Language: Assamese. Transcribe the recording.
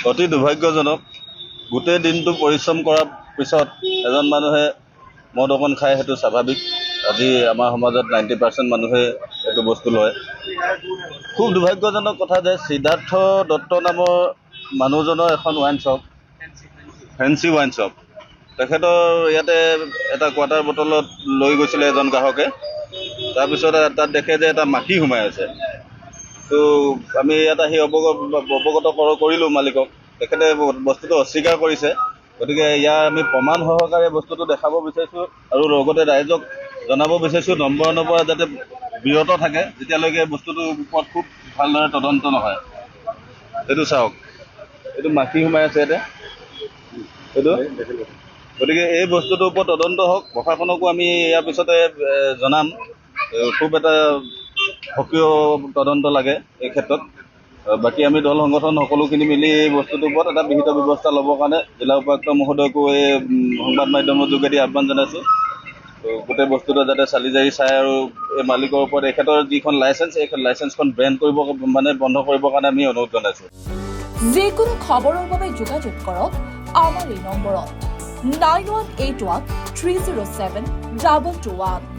অতি দুৰ্ভাগ্যজনক গোটেই দিনটো পৰিশ্ৰম কৰাৰ পিছত এজন মানুহে মদ অকণ খায়, সেইটো স্বাভাৱিক। আজি আমাৰ সমাজত 90% মানুহে এইটো বস্তু লয়। খুব দুৰ্ভাগ্যজনক কথা যে সিদ্ধাৰ্থ দত্ত নামৰ মানুহজনৰ এখন wine shop, fancy wine shop, তেখেতৰ ইয়াতে এটা কোৱাৰ্টাৰ বটলত লৈ গৈছিলে এজন গ্ৰাহকে। তাৰপিছত তাত দেখে যে এটা মাখি সোমাই আছে। তো আমি ইয়াত আহি অৱগত কৰিলোঁ মালিকক। তেখেতে বস্তুটো অস্বীকাৰ কৰিছে। গতিকে ইয়াৰ আমি প্ৰমাণ সহকাৰে বস্তুটো দেখাব বিচাৰিছোঁ আৰু লগতে ৰাইজক জনাব বিচাৰিছোঁ নম্বৰৰ পৰা যাতে বিৰত থাকে যেতিয়ালৈকে বস্তুটোৰ ওপৰত খুব ভালদৰে তদন্ত নহয়। এইটো চাওক, এইটো মাখি সোমাই আছে ইয়াতে, এইটো। গতিকে এই বস্তুটোৰ ওপৰত তদন্ত হওক। প্ৰশাসনকো আমি ইয়াৰ পিছতে জনাম। খুব এটা সক্ৰিয় তদন্ত লাগে এই ক্ষেত্ৰত। বাকী আমি দল সংগঠন সকলোখিনি মিলি এই বস্তুটোৰ ওপৰত এটা বিহিত ব্যৱস্থা ল'বৰ কাৰণে জিলা উপায়ুক্ত মহোদয়কো এই সংবাদ মাধ্যমৰ যোগেদি আহ্বান জনাইছোঁ। তো গোটেই বস্তুটো যাতে চালি জাৰি চাই আৰু এই মালিকৰ ওপৰত এখেতৰ যিখন লাইচেঞ্চ, এই লাইচেঞ্চখন বেন কৰিব বন্ধ কৰিবৰ কাৰণে আমি অনুৰোধ জনাইছোঁ। যিকোনো খবৰৰ বাবে যোগাযোগ কৰক আমাৰ এই নম্বৰত 9181 307 221।